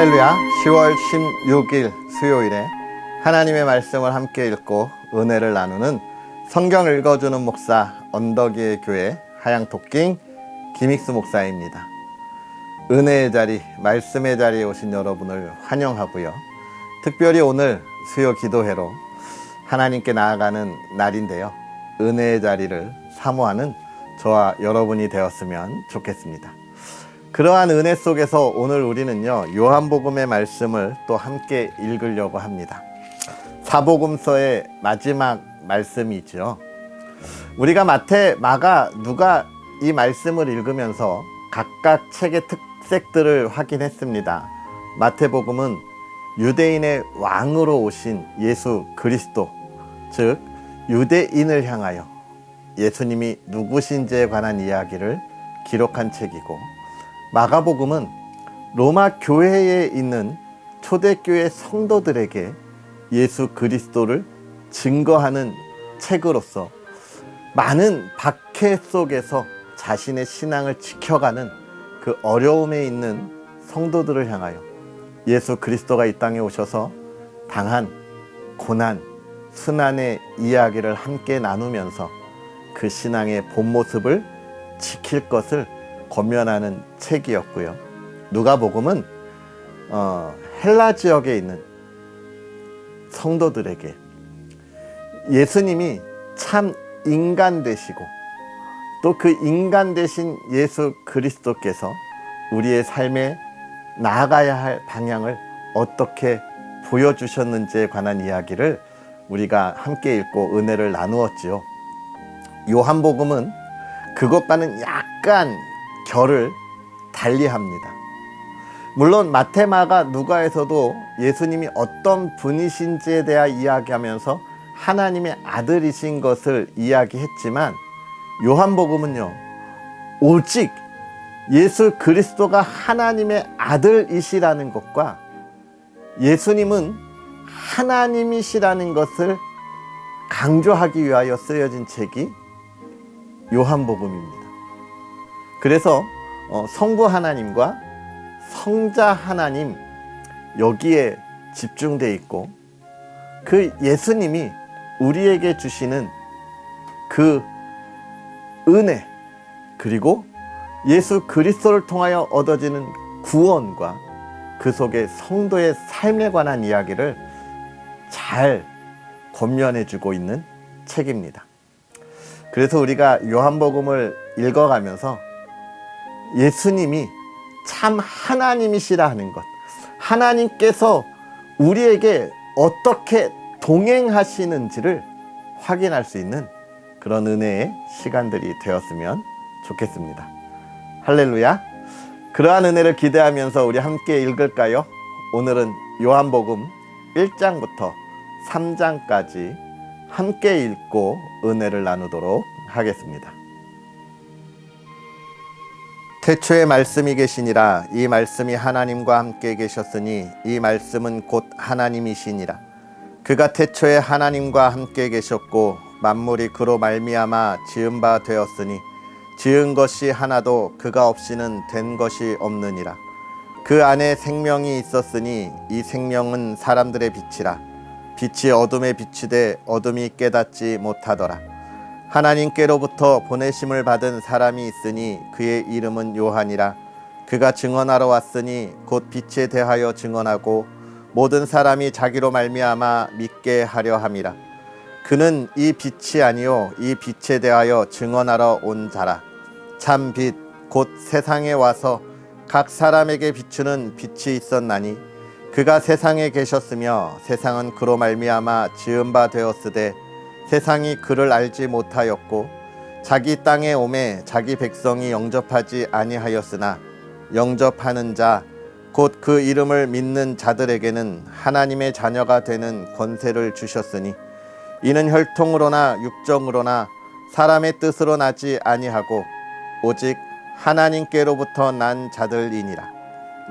할렐루야. 10월 16일 수요일에 하나님의 말씀을 함께 읽고 은혜를 나누는 성경 읽어주는 목사 언덕이의 교회 하양토킹 김익수 목사입니다. 은혜의 자리, 말씀의 자리에 오신 여러분을 환영하고요. 특별히 오늘 수요 기도회로 하나님께 나아가는 날인데요. 은혜의 자리를 사모하는 저와 여러분이 되었으면 좋겠습니다. 그러한 은혜 속에서 오늘 우리는요, 요한복음의 말씀을 또 함께 읽으려고 합니다. 사복음서의 마지막 말씀이죠. 우리가 마태, 마가, 누가 이 말씀을 읽으면서 각각 책의 특색들을 확인했습니다. 마태복음은 유대인의 왕으로 오신 예수 그리스도, 즉 유대인을 향하여 예수님이 누구신지에 관한 이야기를 기록한 책이고, 마가복음은 로마 교회에 있는 초대교회 성도들에게 예수 그리스도를 증거하는 책으로서 많은 박해 속에서 자신의 신앙을 지켜가는 그 어려움에 있는 성도들을 향하여 예수 그리스도가 이 땅에 오셔서 당한 고난, 순환의 이야기를 함께 나누면서 그 신앙의 본 모습을 지킬 것을 권면하는 책이었고요. 누가복음은 헬라 지역에 있는 성도들에게 예수님이 참 인간 되시고 또 그 인간 되신 예수 그리스도께서 우리의 삶에 나아가야 할 방향을 어떻게 보여주셨는지에 관한 이야기를 우리가 함께 읽고 은혜를 나누었지요. 요한복음은 그것과는 약간 결을 달리합니다. 물론 마태, 마가, 누가에서도 예수님이 어떤 분이신지에 대해 이야기하면서 하나님의 아들이신 것을 이야기했지만, 요한복음은요, 오직 예수 그리스도가 하나님의 아들이시라는 것과 예수님은 하나님이시라는 것을 강조하기 위하여 쓰여진 책이 요한복음입니다. 그래서 성부 하나님과 성자 하나님, 여기에 집중되어 있고, 그 예수님이 우리에게 주시는 그 은혜, 그리고 예수 그리스도를 통하여 얻어지는 구원과 그 속에 성도의 삶에 관한 이야기를 잘 권면해주고 있는 책입니다. 그래서 우리가 요한복음을 읽어가면서 예수님이 참 하나님이시라 하는 것, 하나님께서 우리에게 어떻게 동행하시는지를 확인할 수 있는 그런 은혜의 시간들이 되었으면 좋겠습니다. 할렐루야. 그러한 은혜를 기대하면서 우리 함께 읽을까요? 오늘은 요한복음 1장부터 3장까지 함께 읽고 은혜를 나누도록 하겠습니다. 태초에 말씀이 계시니라. 이 말씀이 하나님과 함께 계셨으니 이 말씀은 곧 하나님이시니라. 그가 태초에 하나님과 함께 계셨고 만물이 그로 말미암아 지은 바 되었으니 지은 것이 하나도 그가 없이는 된 것이 없느니라. 그 안에 생명이 있었으니 이 생명은 사람들의 빛이라. 빛이 어둠에 비추되 어둠이 깨닫지 못하더라. 하나님께로부터 보내심을 받은 사람이 있으니 그의 이름은 요한이라. 그가 증언하러 왔으니 곧 빛에 대하여 증언하고 모든 사람이 자기로 말미암아 믿게 하려 함이라. 그는 이 빛이 아니요 이 빛에 대하여 증언하러 온 자라. 참 빛 곧 세상에 와서 각 사람에게 비추는 빛이 있었나니 그가 세상에 계셨으며 세상은 그로 말미암아 지은 바 되었으되 세상이 그를 알지 못하였고 자기 땅에 오매 자기 백성이 영접하지 아니하였으나 영접하는 자 곧 그 이름을 믿는 자들에게는 하나님의 자녀가 되는 권세를 주셨으니 이는 혈통으로나 육정으로나 사람의 뜻으로 나지 아니하고 오직 하나님께로부터 난 자들이니라.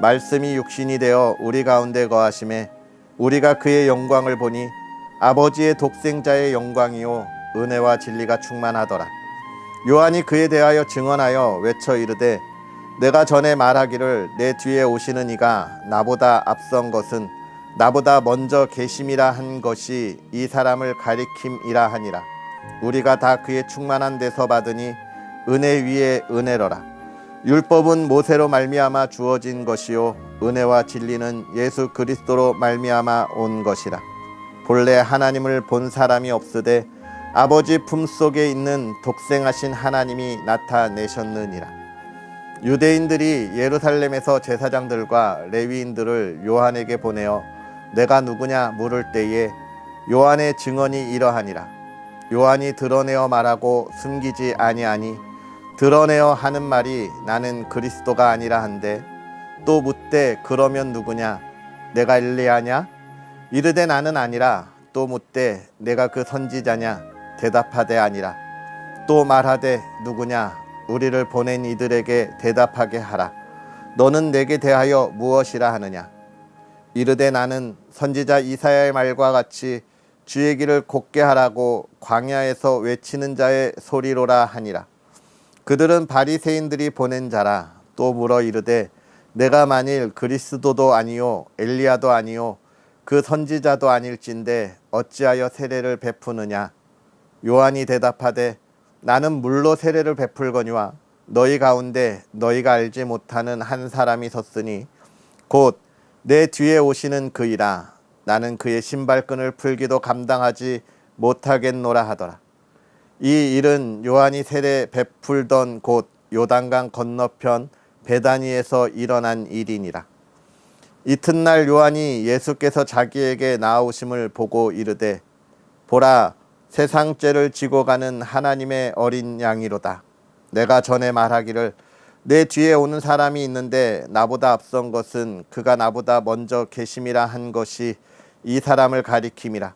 말씀이 육신이 되어 우리 가운데 거하심에 우리가 그의 영광을 보니 아버지의 독생자의 영광이요 은혜와 진리가 충만하더라. 요한이 그에 대하여 증언하여 외쳐 이르되 내가 전에 말하기를 내 뒤에 오시는 이가 나보다 앞선 것은 나보다 먼저 계심이라 한 것이 이 사람을 가리킴이라 하니라. 우리가 다 그의 충만한 데서 받으니 은혜 위에 은혜로라. 율법은 모세로 말미암아 주어진 것이요 은혜와 진리는 예수 그리스도로 말미암아 온 것이라. 본래 하나님을 본 사람이 없으되 아버지 품속에 있는 독생하신 하나님이 나타내셨느니라. 유대인들이 예루살렘에서 제사장들과 레위인들을 요한에게 보내어 내가 누구냐 물을 때에 요한의 증언이 이러하니라. 요한이 드러내어 말하고 숨기지 아니하니 드러내어 하는 말이 나는 그리스도가 아니라 한데 또 묻되 그러면 누구냐 내가 엘리야냐 이르되 나는 아니라 또 묻되 내가 그 선지자냐 대답하되 아니라 또 말하되 누구냐 우리를 보낸 이들에게 대답하게 하라. 너는 내게 대하여 무엇이라 하느냐 이르되 나는 선지자 이사야의 말과 같이 주의 길을 곧게 하라고 광야에서 외치는 자의 소리로라 하니라. 그들은 바리새인들이 보낸 자라. 또 물어 이르되 내가 만일 그리스도도 아니요 엘리야도 아니요 그 선지자도 아닐진데 어찌하여 세례를 베푸느냐. 요한이 대답하되 나는 물로 세례를 베풀거니와 너희 가운데 너희가 알지 못하는 한 사람이 섰으니 곧 내 뒤에 오시는 그이라. 나는 그의 신발끈을 풀기도 감당하지 못하겠노라 하더라. 이 일은 요한이 세례 베풀던 곳 요단강 건너편 베다니에서 일어난 일이니라. 이튿날 요한이 예수께서 자기에게 나아오심을 보고 이르되 보라 세상 죄를 지고 가는 하나님의 어린 양이로다. 내가 전에 말하기를 내 뒤에 오는 사람이 있는데 나보다 앞선 것은 그가 나보다 먼저 계심이라 한 것이 이 사람을 가리킴이라.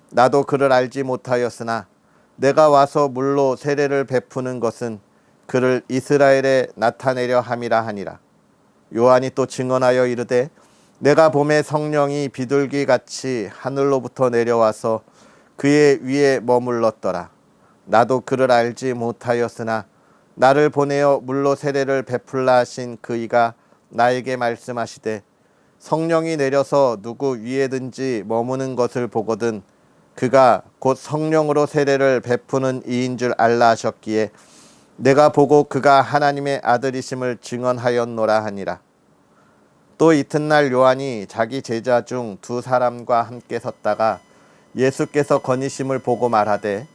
나도 그를 알지 못하였으나 내가 와서 물로 세례를 베푸는 것은 그를 이스라엘에 나타내려 함이라 하니라. 요한이 또 증언하여 이르되 내가 봄에 성령이 비둘기같이 하늘로부터 내려와서 그의 위에 머물렀더라. 나도 그를 알지 못하였으나 나를 보내어 물로 세례를 베풀라 하신 그이가 나에게 말씀하시되 성령이 내려서 누구 위에든지 머무는 것을 보거든 그가 곧 성령으로 세례를 베푸는 이인 줄 알라 하셨기에 내가 보고 그가 하나님의 아들이심을 증언하였노라 하니라. 또 이튿날 요한이 자기 제자 중 두 사람과 함께 섰다가 예수께서 거니심을 보고 말하되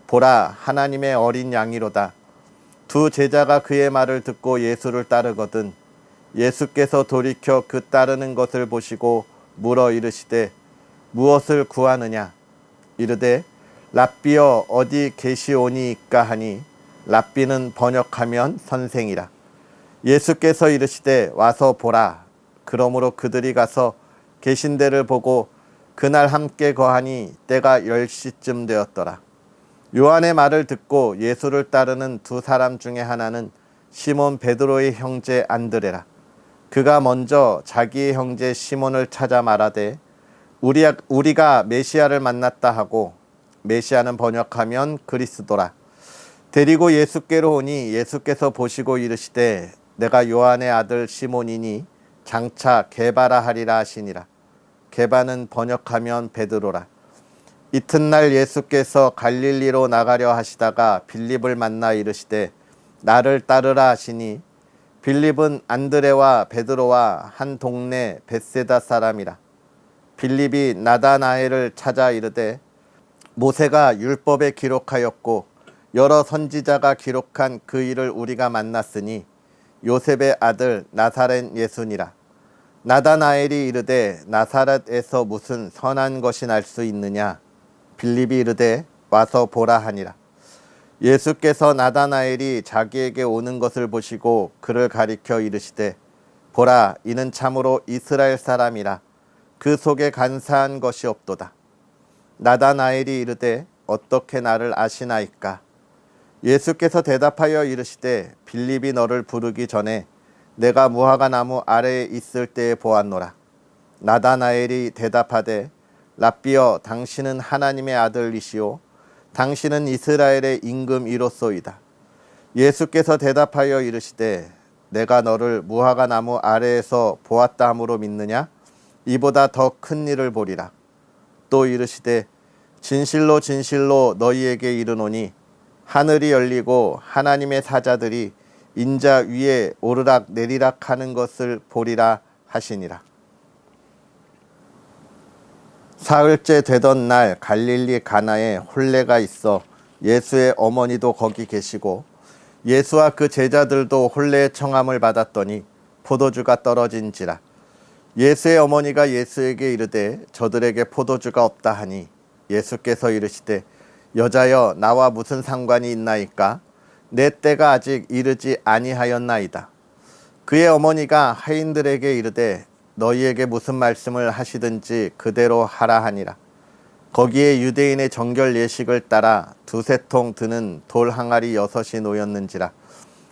보라 하나님의 어린 양이로다. 두 제자가 그의 말을 듣고 예수를 따르거든 예수께서 돌이켜 그 따르는 것을 보시고 물어 이르시되 무엇을 구하느냐 이르되 랍비여 어디 계시오니이까 하니 랍비는 번역하면 선생이라. 예수께서 이르시되 와서 보라. 그러므로 그들이 가서 계신 데를 보고 그날 함께 거하니 때가 10시쯤 되었더라. 요한의 말을 듣고 예수를 따르는 두 사람 중에 하나는 시몬 베드로의 형제 안드레라. 그가 먼저 자기의 형제 시몬을 찾아 말하되 우리가 메시아를 만났다 하고 메시아는 번역하면 그리스도라. 데리고 예수께로 오니 예수께서 보시고 이르시되 내가 요한의 아들 시몬이니 장차 게바라 하리라 하시니라. 게바는 번역하면 베드로라. 이튿날 예수께서 갈릴리로 나가려 하시다가 빌립을 만나 이르시되 나를 따르라 하시니 빌립은 안드레와 베드로와 한 동네 벳세다 사람이라. 빌립이 나다나엘을 찾아 이르되 모세가 율법에 기록하였고 여러 선지자가 기록한 그 일을 우리가 만났으니 요셉의 아들 나사렛 예수니라. 나다나엘이 이르되 나사렛에서 무슨 선한 것이 날 수 있느냐. 빌립이 이르되 와서 보라 하니라. 예수께서 나다나엘이 자기에게 오는 것을 보시고 그를 가리켜 이르시되 보라 이는 참으로 이스라엘 사람이라. 그 속에 간사한 것이 없도다. 나다나엘이 이르되 어떻게 나를 아시나이까. 예수께서 대답하여 이르시되 빌립이 너를 부르기 전에 내가 무화과 나무 아래에 있을 때에 보았노라. 나다나엘이 대답하되 랍비여 당신은 하나님의 아들이시오 당신은 이스라엘의 임금이로소이다. 예수께서 대답하여 이르시되 내가 너를 무화과 나무 아래에서 보았다 함으로 믿느냐? 이보다 더 큰 일을 보리라. 또 이르시되 진실로 진실로 너희에게 이르노니 하늘이 열리고 하나님의 사자들이 인자 위에 오르락 내리락 하는 것을 보리라 하시니라. 사흘째 되던 날 갈릴리 가나에 혼례가 있어 예수의 어머니도 거기 계시고 예수와 그 제자들도 혼례의 청함을 받았더니 포도주가 떨어진지라. 예수의 어머니가 예수에게 이르되 저들에게 포도주가 없다 하니 예수께서 이르시되 여자여 나와 무슨 상관이 있나이까? 내 때가 아직 이르지 아니하였나이다. 그의 어머니가 하인들에게 이르되 너희에게 무슨 말씀을 하시든지 그대로 하라 하니라. 거기에 유대인의 정결 예식을 따라 두세 통 드는 돌 항아리 6이 놓였는지라.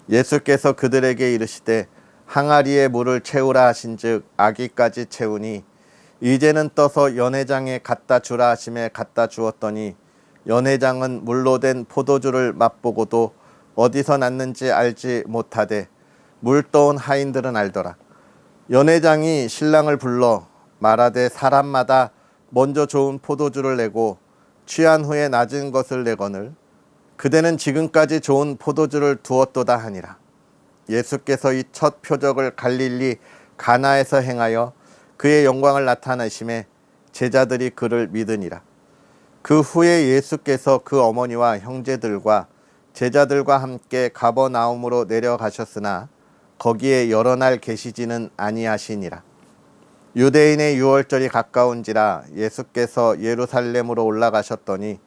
예수께서 그들에게 이르시되 항아리에 물을 채우라 하신즉 아기까지 채우니 이제는 떠서 연회장에 갖다 주라 하심에 갖다 주었더니 연회장은 물로 된 포도주를 맛보고도 어디서 났는지 알지 못하되 물 떠온 하인들은 알더라. 연회장이 신랑을 불러 말하되 사람마다 먼저 좋은 포도주를 내고 취한 후에 낮은 것을 내거늘 그대는 지금까지 좋은 포도주를 두었도다 하니라. 예수께서 이 첫 표적을 갈릴리 가나에서 행하여 그의 영광을 나타내심에 제자들이 그를 믿으니라. 그 후에 예수께서 그 어머니와 형제들과 제자들과 함께 가버나움으로 내려가셨으나 거기에 여러 날 계시지는 아니하시니라. 유대인의 유월절이 가까운지라 예수께서 예루살렘으로 올라가셨더니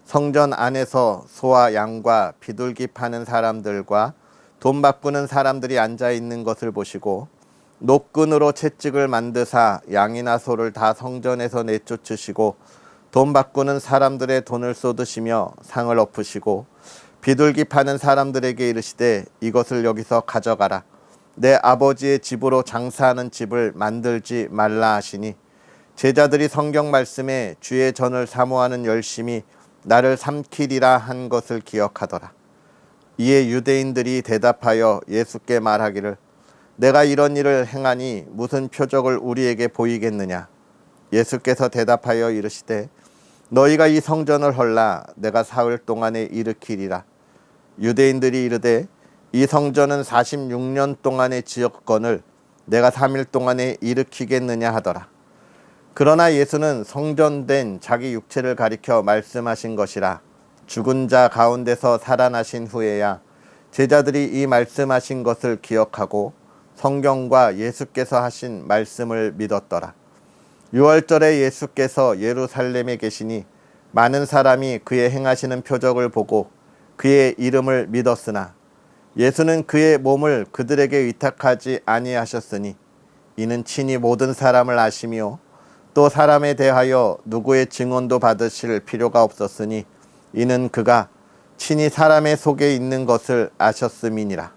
성전 안에서 소와 양과 비둘기 파는 사람들과 돈 바꾸는 사람들이 앉아 있는 것을 보시고 노끈으로 채찍을 만드사 양이나 소를 다 성전에서 내쫓으시고 돈 바꾸는 사람들의 돈을 쏟으시며 상을 엎으시고 비둘기 파는 사람들에게 이르시되 이것을 여기서 가져가라. 내 아버지의 집으로 장사하는 집을 만들지 말라 하시니 제자들이 성경 말씀에 주의 전을 사모하는 열심이 나를 삼키리라 한 것을 기억하더라. 이에 유대인들이 대답하여 예수께 말하기를 내가 이런 일을 행하니 무슨 표적을 우리에게 보이겠느냐. 예수께서 대답하여 이르시되 너희가 이 성전을 헐라 내가 사흘 동안에 일으키리라. 유대인들이 이르되 이 성전은 46년 동안에 지었거늘 내가 3일 동안에 일으키겠느냐 하더라. 그러나 예수는 성전된 자기 육체를 가리켜 말씀하신 것이라. 죽은 자 가운데서 살아나신 후에야 제자들이 이 말씀하신 것을 기억하고 성경과 예수께서 하신 말씀을 믿었더라. 유월절에 예수께서 예루살렘에 계시니 많은 사람이 그의 행하시는 표적을 보고 그의 이름을 믿었으나 예수는 그의 몸을 그들에게 의탁하지 아니하셨으니 이는 친히 모든 사람을 아시며 또 사람에 대하여 누구의 증언도 받으실 필요가 없었으니 이는 그가 친히 사람의 속에 있는 것을 아셨음이니라.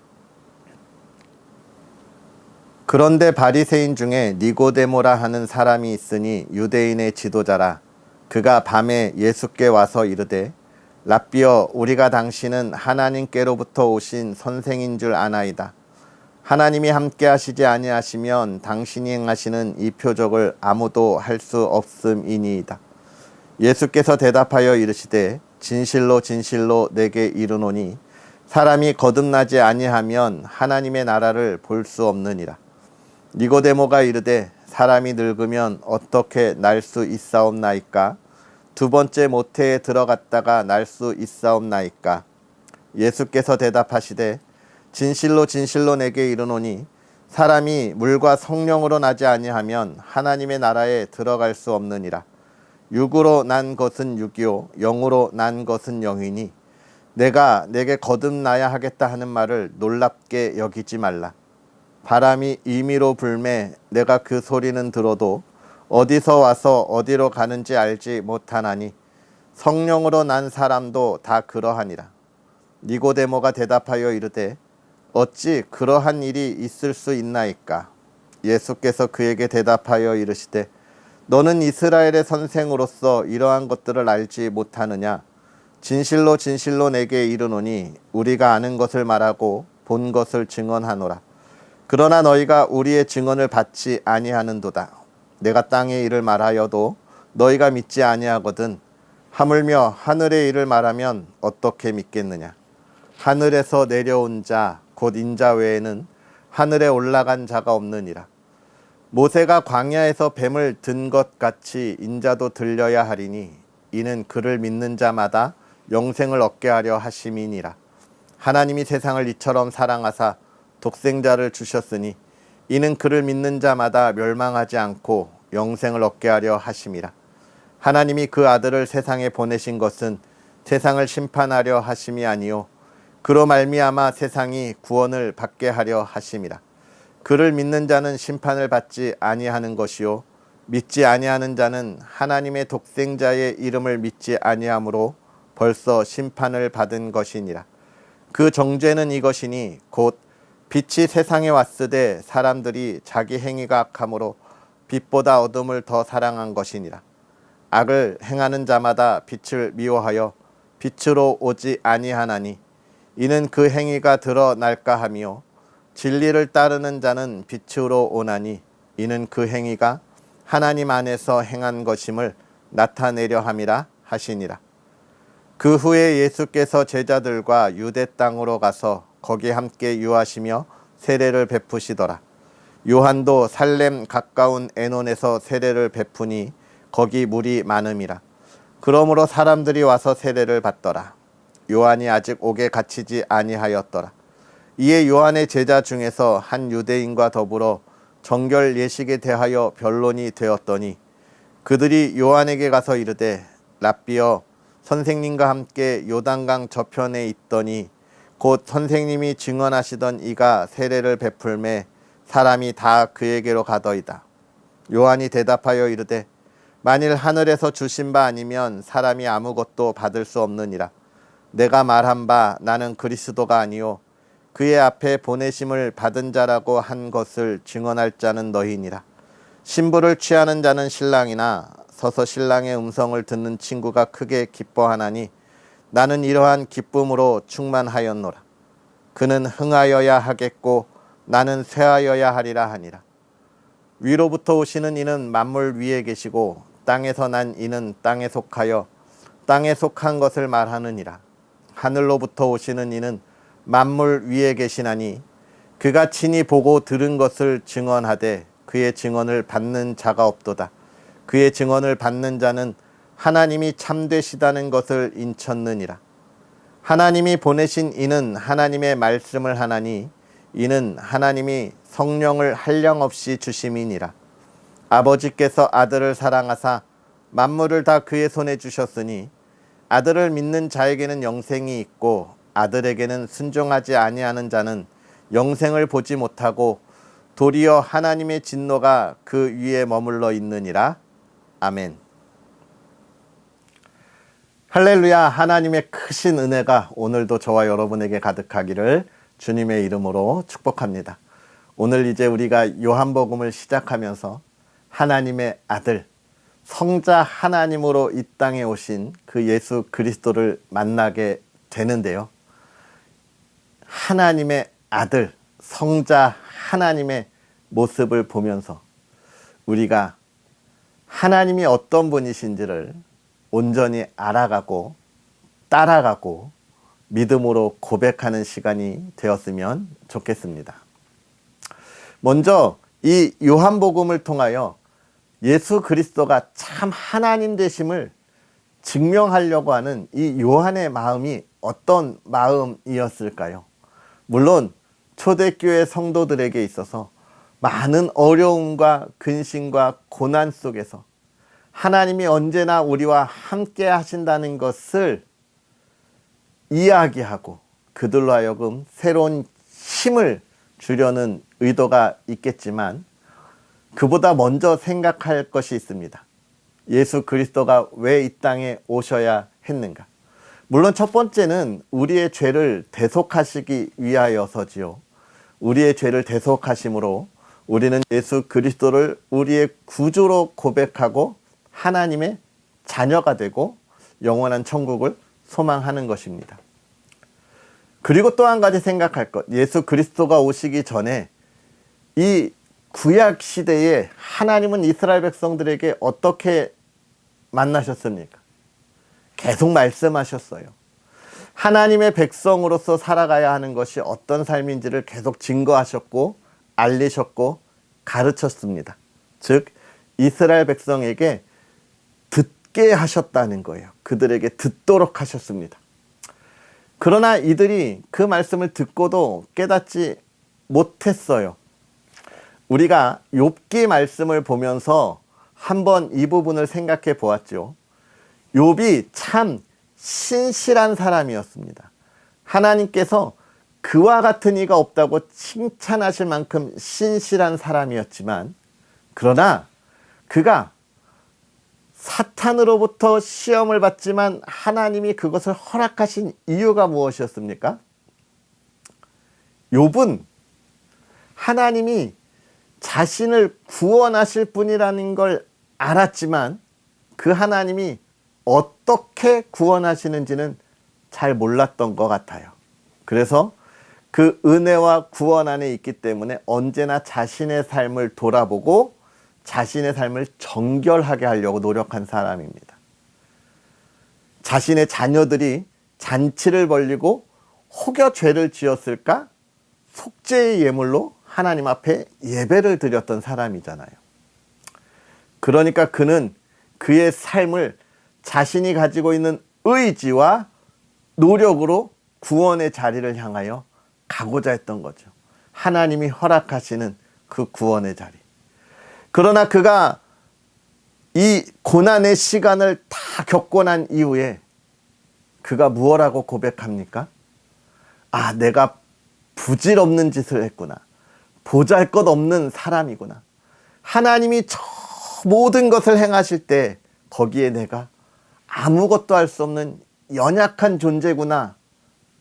그런데 바리새인 중에 니고데모라 하는 사람이 있으니 유대인의 지도자라. 그가 밤에 예수께 와서 이르되 랍비여 우리가 당신은 하나님께로부터 오신 선생인 줄 아나이다. 하나님이 함께 하시지 아니하시면 당신이 행하시는 이 표적을 아무도 할 수 없음이니이다. 예수께서 대답하여 이르시되 진실로 진실로 내게 이르노니 사람이 거듭나지 아니하면 하나님의 나라를 볼 수 없느니라. 니고데모가 이르되 사람이 늙으면 어떻게 날 수 있사옵나이까? 두 번째 모태에 들어갔다가 날 수 있사옵나이까? 예수께서 대답하시되 진실로 진실로 내게 이르노니 사람이 물과 성령으로 나지 아니하면 하나님의 나라에 들어갈 수 없느니라. 육으로 난 것은 육이요 영으로 난 것은 영이니 내가 내게 거듭나야 하겠다 하는 말을 놀랍게 여기지 말라. 바람이 임의로 불매 내가 그 소리는 들어도 어디서 와서 어디로 가는지 알지 못하나니 성령으로 난 사람도 다 그러하니라. 니고데모가 대답하여 이르되 어찌 그러한 일이 있을 수 있나이까? 예수께서 그에게 대답하여 이르시되 너는 이스라엘의 선생으로서 이러한 것들을 알지 못하느냐? 진실로 진실로 내게 이르노니 우리가 아는 것을 말하고 본 것을 증언하노라. 그러나 너희가 우리의 증언을 받지 아니하는도다. 내가 땅의 일을 말하여도 너희가 믿지 아니하거든 하물며 하늘의 일을 말하면 어떻게 믿겠느냐. 하늘에서 내려온 자 곧 인자 외에는 하늘에 올라간 자가 없느니라. 모세가 광야에서 뱀을 든 것 같이 인자도 들려야 하리니 이는 그를 믿는 자마다 영생을 얻게 하려 하심이니라. 하나님이 세상을 이처럼 사랑하사 독생자를 주셨으니 이는 그를 믿는 자마다 멸망하지 않고 영생을 얻게 하려 하심이라. 하나님이 그 아들을 세상에 보내신 것은 세상을 심판하려 하심이 아니요 그로 말미암아 세상이 구원을 받게 하려 하심이라. 그를 믿는 자는 심판을 받지 아니하는 것이요 믿지 아니하는 자는 하나님의 독생자의 이름을 믿지 아니하므로 벌써 심판을 받은 것이니라. 그 정죄는 이것이니 곧 빛이 세상에 왔으되 사람들이 자기 행위가 악함으로 빛보다 어둠을 더 사랑한 것이니라. 악을 행하는 자마다 빛을 미워하여 빛으로 오지 아니하나니 이는 그 행위가 드러날까 하며 진리를 따르는 자는 빛으로 오나니 이는 그 행위가 하나님 안에서 행한 것임을 나타내려 함이라 하시니라. 그 후에 예수께서 제자들과 유대 땅으로 가서 거기 함께 유하시며 세례를 베푸시더라. 요한도 살렘 가까운 에논에서 세례를 베푸니 거기 물이 많음이라. 그러므로 사람들이 와서 세례를 받더라. 요한이 아직 옥에 갇히지 아니하였더라. 이에 요한의 제자 중에서 한 유대인과 더불어 정결 예식에 대하여 변론이 되었더니 그들이 요한에게 가서 이르되 랍비여 선생님과 함께 요단강 저편에 있더니 곧 선생님이 증언하시던 이가 세례를 베풀매 사람이 다 그에게로 가더이다. 요한이 대답하여 이르되 만일 하늘에서 주신 바 아니면 사람이 아무것도 받을 수 없느니라. 내가 말한 바 나는 그리스도가 아니요 그의 앞에 보내심을 받은 자라고 한 것을 증언할 자는 너희니라. 신부를 취하는 자는 신랑이나 서서 신랑의 음성을 듣는 친구가 크게 기뻐하나니 나는 이러한 기쁨으로 충만하였노라. 그는 흥하여야 하겠고 나는 쇠하여야 하리라 하니라. 위로부터 오시는 이는 만물 위에 계시고 땅에서 난 이는 땅에 속하여 땅에 속한 것을 말하느니라. 하늘로부터 오시는 이는 만물 위에 계시나니 그가 친히 보고 들은 것을 증언하되 그의 증언을 받는 자가 없도다. 그의 증언을 받는 자는 하나님이 참되시다는 것을 인쳤느니라. 하나님이 보내신 이는 하나님의 말씀을 하나니 이는 하나님이 성령을 한량없이 주심이니라. 아버지께서 아들을 사랑하사 만물을 다 그의 손에 주셨으니 아들을 믿는 자에게는 영생이 있고 아들에게는 순종하지 아니하는 자는 영생을 보지 못하고 도리어 하나님의 진노가 그 위에 머물러 있느니라. 아멘. 할렐루야. 하나님의 크신 은혜가 오늘도 저와 여러분에게 가득하기를 주님의 이름으로 축복합니다. 오늘 이제 우리가 요한복음을 시작하면서 하나님의 아들 성자 하나님으로 이 땅에 오신 그 예수 그리스도를 만나게 되는데요. 하나님의 아들 성자 하나님의 모습을 보면서 우리가 하나님이 어떤 분이신지를 온전히 알아가고 따라가고 믿음으로 고백하는 시간이 되었으면 좋겠습니다. 먼저 이 요한복음을 통하여 예수 그리스도가 참 하나님 되심을 증명하려고 하는 이 요한의 마음이 어떤 마음이었을까요? 물론 초대교회 성도들에게 있어서 많은 어려움과 근심과 고난 속에서 하나님이 언제나 우리와 함께 하신다는 것을 이야기하고 그들로 하여금 새로운 힘을 주려는 의도가 있겠지만 그보다 먼저 생각할 것이 있습니다. 예수 그리스도가 왜 이 땅에 오셔야 했는가? 물론 첫 번째는 우리의 죄를 대속하시기 위하여서지요. 우리의 죄를 대속하심으로 우리는 예수 그리스도를 우리의 구주로 고백하고 하나님의 자녀가 되고 영원한 천국을 소망하는 것입니다. 그리고 또 한 가지 생각할 것, 예수 그리스도가 오시기 전에 이 구약 시대에 하나님은 이스라엘 백성들에게 어떻게 만나셨습니까? 계속 말씀하셨어요. 하나님의 백성으로서 살아가야 하는 것이 어떤 삶인지를 계속 증거하셨고 알리셨고 가르쳤습니다. 즉 이스라엘 백성에게 듣게 하셨다는 거예요. 그들에게 듣도록 하셨습니다. 그러나 이들이 그 말씀을 듣고도 깨닫지 못했어요. 우리가 욥기 말씀을 보면서 한번 이 부분을 생각해 보았죠. 욥이 참 신실한 사람이었습니다. 하나님께서 그와 같은 이가 없다고 칭찬하실 만큼 신실한 사람이었지만, 그러나 그가 사탄으로부터 시험을 받지만 하나님이 그것을 허락하신 이유가 무엇이었습니까? 욥은 하나님이 자신을 구원하실 분이라는 걸 알았지만 그 하나님이 어떻게 구원하시는지는 잘 몰랐던 것 같아요. 그래서 그 은혜와 구원 안에 있기 때문에 언제나 자신의 삶을 돌아보고 자신의 삶을 정결하게 하려고 노력한 사람입니다. 자신의 자녀들이 잔치를 벌리고 혹여 죄를 지었을까? 속죄의 예물로 하나님 앞에 예배를 드렸던 사람이잖아요. 그러니까 그는 그의 삶을 자신이 가지고 있는 의지와 노력으로 구원의 자리를 향하여 가고자 했던 거죠. 하나님이 허락하시는 그 구원의 자리. 그러나 그가 이 고난의 시간을 다 겪고 난 이후에 그가 무엇라고 고백합니까? 아, 내가 부질없는 짓을 했구나. 보잘것없는 사람이구나. 하나님이 저 모든 것을 행하실 때 거기에 내가 아무것도 할 수 없는 연약한 존재구나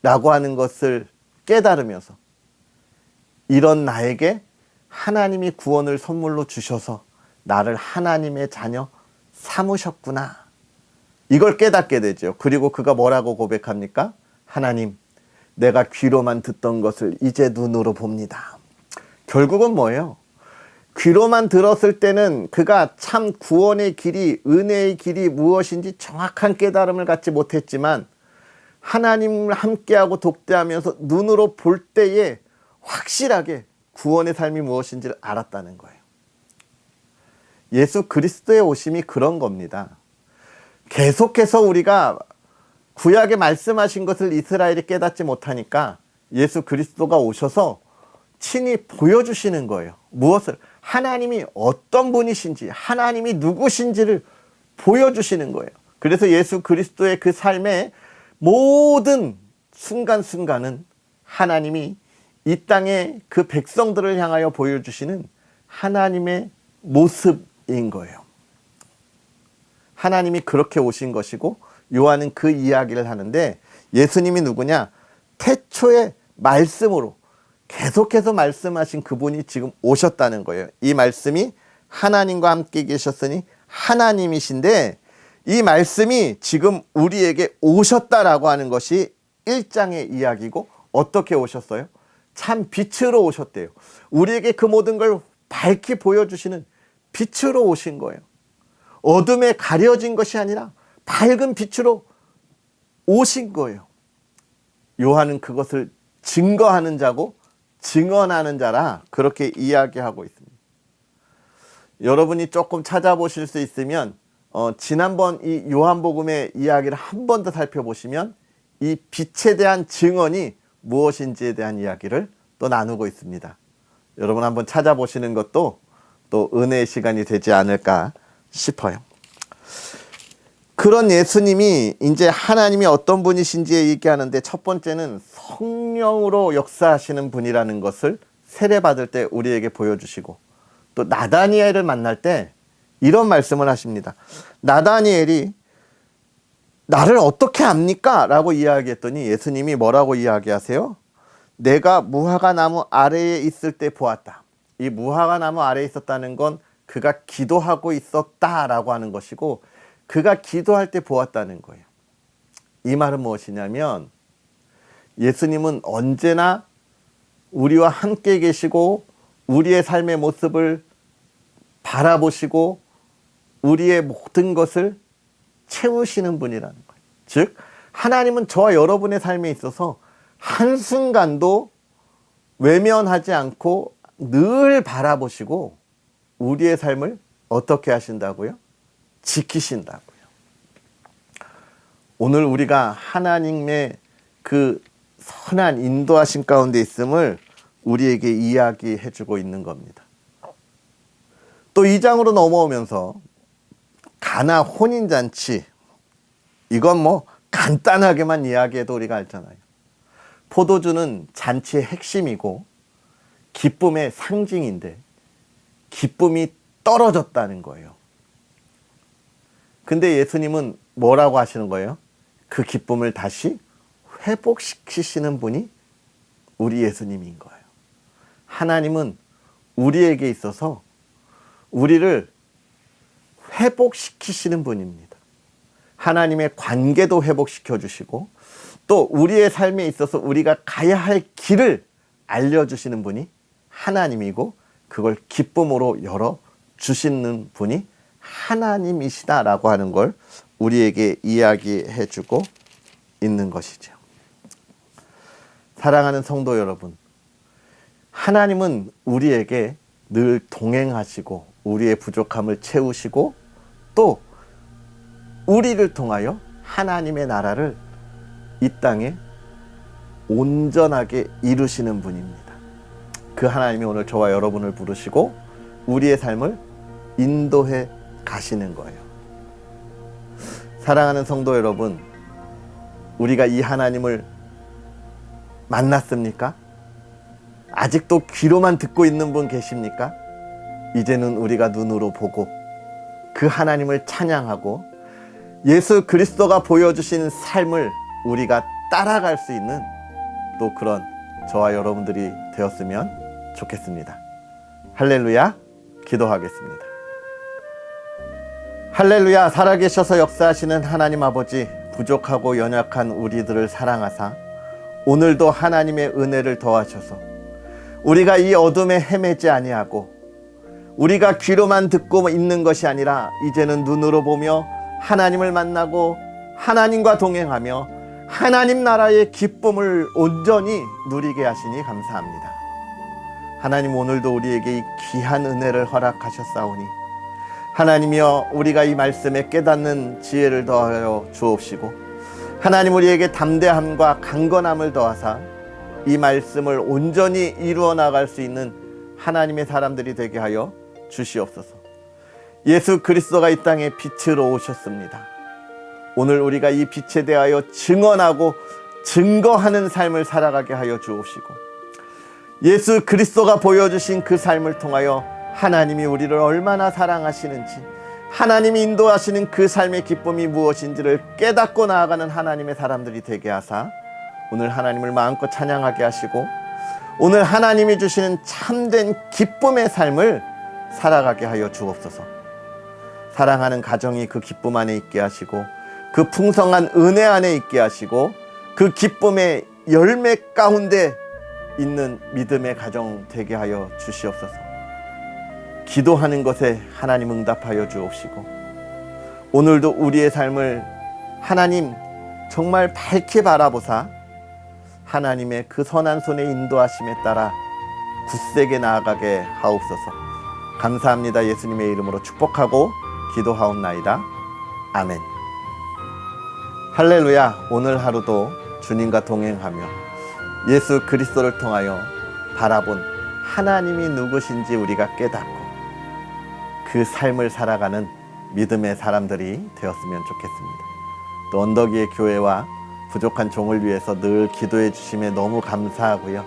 라고 하는 것을 깨달으면서 이런 나에게 하나님이 구원을 선물로 주셔서 나를 하나님의 자녀 삼으셨구나. 이걸 깨닫게 되죠. 그리고 그가 뭐라고 고백합니까? 하나님, 내가 귀로만 듣던 것을 이제 눈으로 봅니다. 결국은 뭐예요? 귀로만 들었을 때는 그가 참 구원의 길이, 은혜의 길이 무엇인지 정확한 깨달음을 갖지 못했지만 하나님을 함께하고 독대하면서 눈으로 볼 때에 확실하게 구원의 삶이 무엇인지를 알았다는 거예요. 예수 그리스도의 오심이 그런 겁니다. 계속해서 우리가 구약에 말씀하신 것을 이스라엘이 깨닫지 못하니까 예수 그리스도가 오셔서 친히 보여주시는 거예요. 무엇을? 하나님이 어떤 분이신지, 하나님이 누구신지를 보여주시는 거예요. 그래서 예수 그리스도의 그 삶의 모든 순간순간은 하나님이 이 땅에 그 백성들을 향하여 보여주시는 하나님의 모습인 거예요. 하나님이 그렇게 오신 것이고 요한은 그 이야기를 하는데 예수님이 누구냐? 태초의 말씀으로 계속해서 말씀하신 그분이 지금 오셨다는 거예요. 이 말씀이 하나님과 함께 계셨으니 하나님이신데 이 말씀이 지금 우리에게 오셨다라고 하는 것이 1장의 이야기고 어떻게 오셨어요? 참 빛으로 오셨대요. 우리에게 그 모든 걸 밝히 보여주시는 빛으로 오신 거예요. 어둠에 가려진 것이 아니라 밝은 빛으로 오신 거예요. 요한은 그것을 증거하는 자고 증언하는 자라 그렇게 이야기하고 있습니다. 여러분이 조금 찾아보실 수 있으면 지난번 이 요한복음의 이야기를 한 번 더 살펴보시면 이 빛에 대한 증언이 무엇인지에 대한 이야기를 또 나누고 있습니다. 여러분 한번 찾아보시는 것도 또 은혜의 시간이 되지 않을까 싶어요. 그런 예수님이 이제 하나님이 어떤 분이신지 얘기하는데 첫 번째는 성령으로 역사하시는 분이라는 것을 세례받을 때 우리에게 보여주시고 또 나다니엘을 만날 때 이런 말씀을 하십니다. 나다니엘이 나를 어떻게 압니까? 라고 이야기했더니 예수님이 뭐라고 이야기하세요? 내가 무화과 나무 아래에 있을 때 보았다. 이 무화과 나무 아래에 있었다는 건 그가 기도하고 있었다라고 하는 것이고 그가 기도할 때 보았다는 거예요. 이 말은 무엇이냐면 예수님은 언제나 우리와 함께 계시고 우리의 삶의 모습을 바라보시고 우리의 모든 것을 채우시는 분이라는 거예요. 즉 하나님은 저와 여러분의 삶에 있어서 한순간도 외면하지 않고 늘 바라보시고 우리의 삶을 어떻게 하신다고요? 지키신다고요. 오늘 우리가 하나님의 그 선한 인도하심 가운데 있음을 우리에게 이야기해 주고 있는 겁니다. 또 2장으로 넘어오면서 가나 혼인잔치, 이건 뭐 간단하게만 이야기해도 우리가 알잖아요. 포도주는 잔치의 핵심이고 기쁨의 상징인데 기쁨이 떨어졌다는 거예요. 근데 예수님은 뭐라고 하시는 거예요? 그 기쁨을 다시 회복시키시는 분이 우리 예수님인 거예요. 하나님은 우리에게 있어서 우리를 회복시키시는 분입니다. 하나님의 관계도 회복시켜 주시고 또 우리의 삶에 있어서 우리가 가야 할 길을 알려주시는 분이 하나님이고 그걸 기쁨으로 열어주시는 분이 하나님이시다라고 하는 걸 우리에게 이야기해 주고 있는 것이죠. 사랑하는 성도 여러분, 하나님은 우리에게 늘 동행하시고 우리의 부족함을 채우시고 또 우리를 통하여 하나님의 나라를 이 땅에 온전하게 이루시는 분입니다. 그 하나님이 오늘 저와 여러분을 부르시고 우리의 삶을 인도해 가시는 거예요. 사랑하는 성도 여러분, 우리가 이 하나님을 만났습니까? 아직도 귀로만 듣고 있는 분 계십니까? 이제는 우리가 눈으로 보고 그 하나님을 찬양하고 예수 그리스도가 보여주신 삶을 우리가 따라갈 수 있는 또 그런 저와 여러분들이 되었으면 좋겠습니다. 할렐루야, 기도하겠습니다. 할렐루야, 살아계셔서 역사하시는 하나님 아버지, 부족하고 연약한 우리들을 사랑하사 오늘도 하나님의 은혜를 더하셔서 우리가 이 어둠에 헤매지 아니하고 우리가 귀로만 듣고 있는 것이 아니라 이제는 눈으로 보며 하나님을 만나고 하나님과 동행하며 하나님 나라의 기쁨을 온전히 누리게 하시니 감사합니다. 하나님, 오늘도 우리에게 이 귀한 은혜를 허락하셨사오니 하나님이여, 우리가 이 말씀에 깨닫는 지혜를 더하여 주옵시고 하나님, 우리에게 담대함과 강건함을 더하사 이 말씀을 온전히 이루어 나갈 수 있는 하나님의 사람들이 되게 하여 주시옵소서. 예수 그리스도가 이 땅에 빛으로 오셨습니다. 오늘 우리가 이 빛에 대하여 증언하고 증거하는 삶을 살아가게 하여 주옵시고 예수 그리스도가 보여주신 그 삶을 통하여 하나님이 우리를 얼마나 사랑하시는지, 하나님이 인도하시는 그 삶의 기쁨이 무엇인지를 깨닫고 나아가는 하나님의 사람들이 되게 하사 오늘 하나님을 마음껏 찬양하게 하시고 오늘 하나님이 주시는 참된 기쁨의 삶을 살아가게 하여 주옵소서. 사랑하는 가정이 그 기쁨 안에 있게 하시고 그 풍성한 은혜 안에 있게 하시고 그 기쁨의 열매 가운데 있는 믿음의 가정 되게 하여 주시옵소서. 기도하는 것에 하나님 응답하여 주옵시고 오늘도 우리의 삶을 하나님 정말 밝게 바라보사 하나님의 그 선한 손의 인도하심에 따라 굳세게 나아가게 하옵소서. 감사합니다. 예수님의 이름으로 축복하고 기도하옵나이다. 아멘. 할렐루야. 오늘 하루도 주님과 동행하며 예수 그리스도를 통하여 바라본 하나님이 누구신지 우리가 깨닫고 그 삶을 살아가는 믿음의 사람들이 되었으면 좋겠습니다. 또 언덕 위의 교회와 부족한 종을 위해서 늘 기도해 주심에 너무 감사하고요.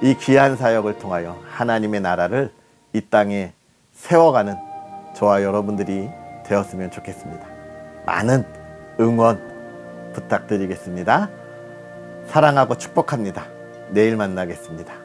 이 귀한 사역을 통하여 하나님의 나라를 이 땅에 세워가는 저와 여러분들이 되었으면 좋겠습니다. 많은 응원 부탁드리겠습니다. 사랑하고 축복합니다. 내일 만나겠습니다.